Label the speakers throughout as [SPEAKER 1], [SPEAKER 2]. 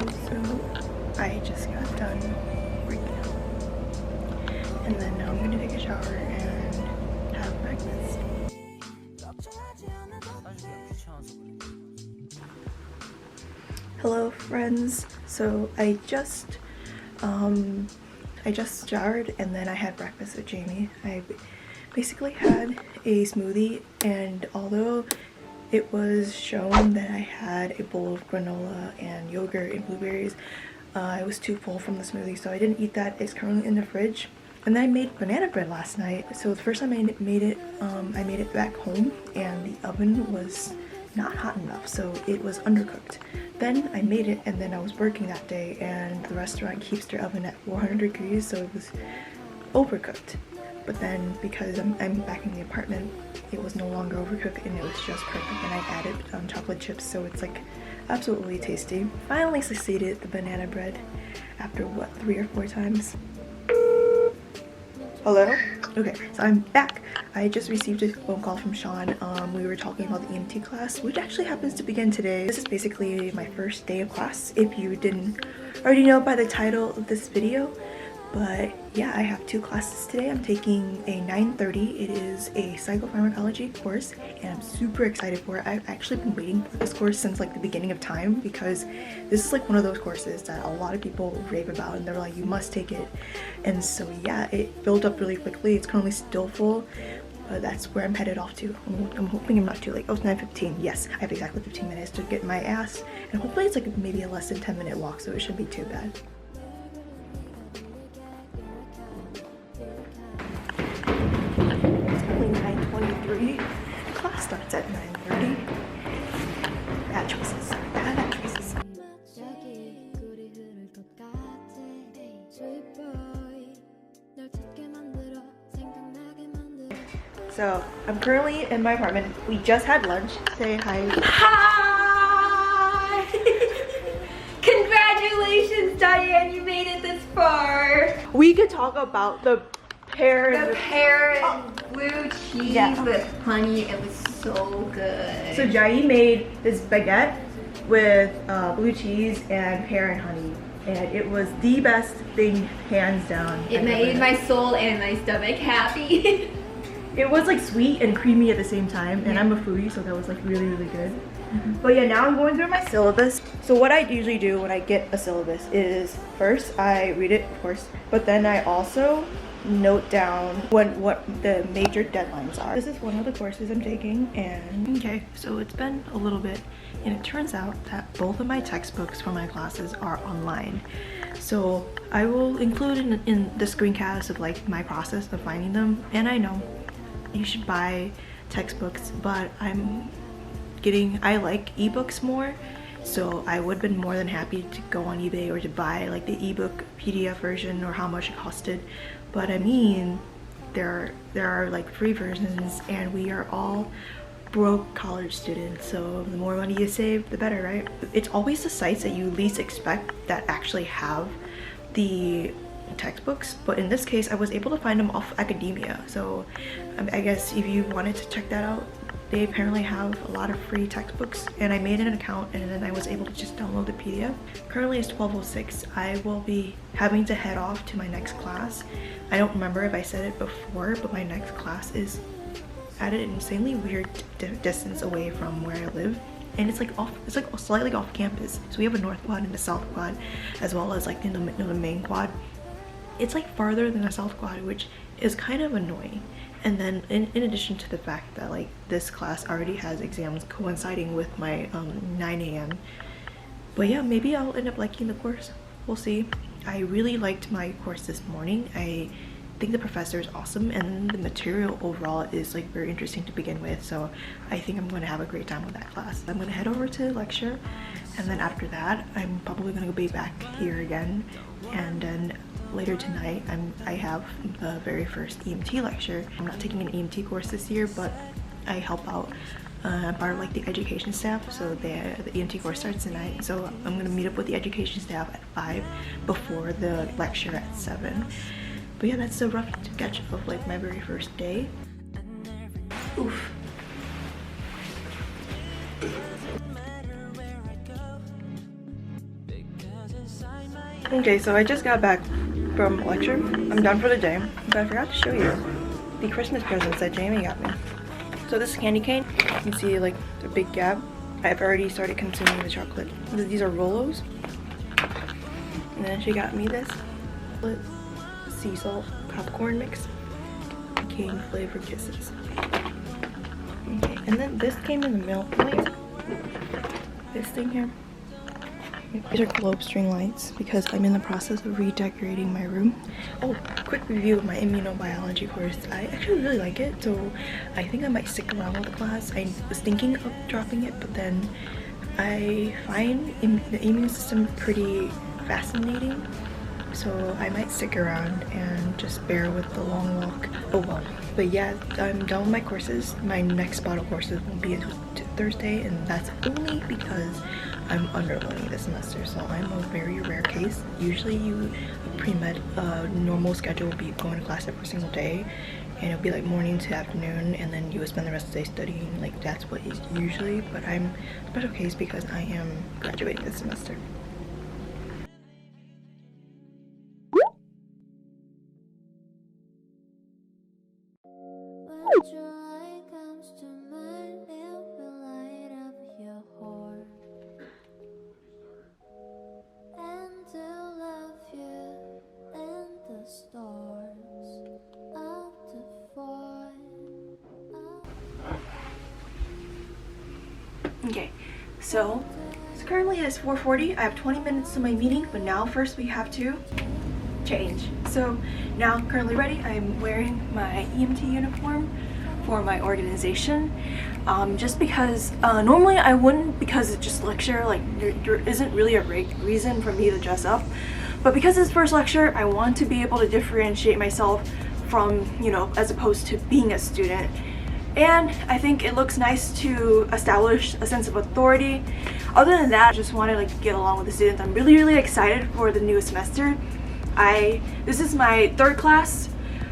[SPEAKER 1] So I just got done working out, and then now I'm gonna take a shower and have breakfast. Hello friends. So I just showered and then I had breakfast with Jamie. I basically had a smoothie, and although it was shown that I had a bowl of granola and yogurt and blueberries, I was too full from the smoothie, so I didn't eat that. It's currently in the fridge. And then I made banana bread last night. So the first time I made it back home, and the oven was not hot enough, so it was undercooked. Then I made it, and then I was working that day, and the restaurant keeps their oven at 400 degrees, so it was overcooked. But then because I'm back in the apartment, it was no longer overcooked and it was just perfect, and I added chocolate chips, so it's like absolutely tasty. Finally succeeded the banana bread after what, 3 or 4 times. Hello? Okay, so I'm back. I just received a phone call from Sean. We were talking about the EMT class, which actually happens to begin today. This is basically my first day of class, if you didn't already know by the title of this video. But yeah, I have 2 classes today. I'm taking a 9:30. It is a psychopharmacology course, and I'm super excited for it. I've actually been waiting for this course since like the beginning of time, because this is like one of those courses that a lot of people rave about, and they're like, you must take it. And so yeah, it filled up really quickly. It's currently still full, but that's where I'm headed off to. I'm hoping I'm not too late. Oh, it's 9:15. Yes, I have exactly 15 minutes to get my ass, and hopefully it's like maybe a less than 10-minute walk, so it shouldn't be too bad. It's only 9:23. Class starts at 9:30. Bad choices. Bad choices. So I'm currently in my apartment. We just had lunch. Say hi.
[SPEAKER 2] Hi! Congratulations, Diane, you made it this far.
[SPEAKER 1] We could talk about the pear.
[SPEAKER 2] The pear and blue cheese with honey. It was so good.
[SPEAKER 1] So Jai made this baguette with blue cheese and pear and honey, and it was the best thing, hands down.
[SPEAKER 2] It made my soul and my stomach happy.
[SPEAKER 1] It was like sweet and creamy at the same time, and I'm a foodie, so that was like really, really good. But yeah, now I'm going through my syllabus. So what I usually do when I get a syllabus is first I read it, of course, but then I also note down what the major deadlines are. This is one of the courses I'm taking, and okay, so it's been a little bit, and it turns out that both of my textbooks for my classes are online. So I will include in the screencast of like my process of finding them. And I know you should buy textbooks, but I like ebooks more, so I would have been more than happy to go on eBay or to buy like the ebook PDF version, or how much it costed. But I mean, there are like free versions, and we are all broke college students, so the more money you save, the better, right? It's always the sites that you least expect that actually have the textbooks, but in this case I was able to find them off Academia. So I guess if you wanted to check that out, they apparently have a lot of free textbooks, and I made an account and then I was able to just download the PDF. Currently it's 12:06. I will be having to head off to my next class. I don't remember if I said it before, but my next class is at an insanely weird distance away from where I live, and it's like slightly off campus. So we have a north quad and a south quad, as well as like in the main quad. It's like farther than a south quad, which is kind of annoying. And then in addition to the fact that like this class already has exams coinciding with my 9 a.m. But yeah, maybe I'll end up liking the course. We'll see. I really liked my course this morning. I think the professor is awesome, and the material overall is like very interesting to begin with, so I think I'm going to have a great time with that class. I'm going to head over to lecture, and then after that I'm probably going to be back here again, and then later tonight I have the very first EMT lecture. I'm not taking an EMT course this year, but I help out. I'm part of like the education staff, so the EMT course starts tonight, so I'm going to meet up with the education staff at 5 before the lecture at 7. But yeah, that's a rough sketch of like my very first day. Oof. Okay, so I just got back from lecture. I'm done for the day, but I forgot to show you the Christmas presents that Jamie got me. So this is candy cane. You can see like the big gap. I've already started consuming the chocolate. These are Rolos. And then she got me this sea salt popcorn mix. Cane flavored kisses. Okay, and then this came in the mail for me. This thing here. These are globe string lights because I'm in the process of redecorating my room. Oh, quick review of my immunobiology course. I actually really like it, so I think I might stick around with the class. I was thinking of dropping it, but then I find the immune system pretty fascinating, so I might stick around and just bear with the long walk. Oh well. But yeah, I'm done with my courses. My next bottle courses won't be until Thursday, and that's only because I'm underlearning this semester, so I'm a very rare case. Usually pre-med normal schedule will be going to class every single day, and it'll be like morning to afternoon, and then you would spend the rest of the day studying. Like that's what is usually, but I'm a special case because I am graduating this semester. Okay, so it's currently at 4:40. I have 20 minutes to my meeting, but now first we have to change. So now I'm currently ready. I'm wearing my EMT uniform for my organization, just because normally I wouldn't, because it's just lecture, like there isn't really a reason for me to dress up, but because it's first lecture, I want to be able to differentiate myself from, you know, as opposed to being a student. And I think it looks nice to establish a sense of authority. Other than that, I just want to like get along with the students. I'm really excited for the new semester. This is my third class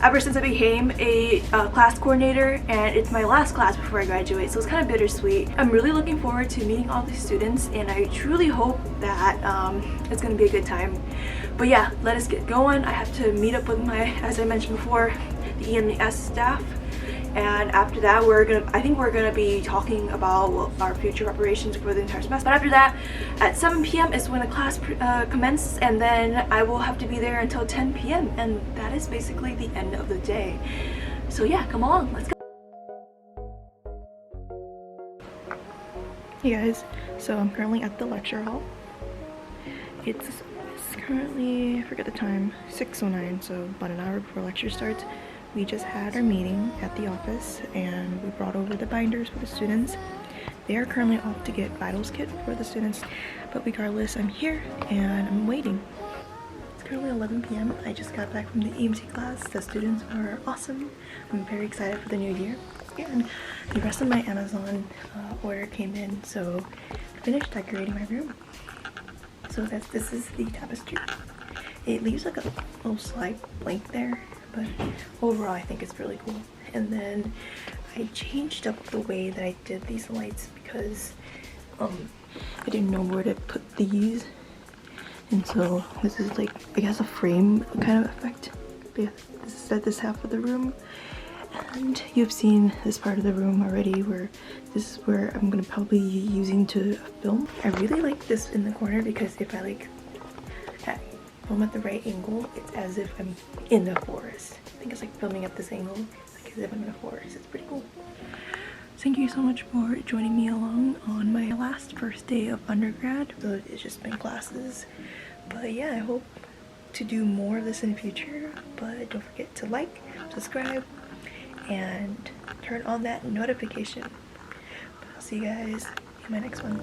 [SPEAKER 1] ever since I became a class coordinator, and it's my last class before I graduate, so it's kind of bittersweet. I'm really looking forward to meeting all these students, and I truly hope that it's going to be a good time. But yeah, let us get going. I have to meet up with my, as I mentioned before, the EMS staff. And after that, I think we're gonna be talking about our future preparations for the entire semester. But after that, at 7 p.m. is when the class commences, and then I will have to be there until 10 p.m. and that is basically the end of the day. So yeah, come on, let's go. Hey guys, so I'm currently at the lecture hall. It's currently, I forget the time, 6:09, so about an hour before lecture starts. We just had our meeting at the office, and we brought over the binders for the students. They are currently off to get vitals kit for the students, but regardless, I'm here and I'm waiting. It's currently 11 p.m. I just got back from the EMT class. The students are awesome. I'm very excited for the new year. And the rest of my Amazon order came in, so I finished decorating my room. So this is the tapestry. It leaves like a little slight blank there, but overall I think it's really cool. And then I changed up the way that I did these lights because I didn't know where to put these, and so this is like, I guess, a frame kind of effect. But yeah, this is at this half of the room, and you've seen this part of the room already, where this is where I'm gonna probably be using to film. I really like this in the corner because if I like film at the right angle, it's as if I'm in the forest. I think it's like filming at this angle, like as if I'm in a forest. It's pretty cool. Thank you so much for joining me along on my first day of undergrad. So it's just been classes, but yeah, I hope to do more of this in the future. But don't forget to like, subscribe, and turn on that notification. But I'll see you guys in my next one.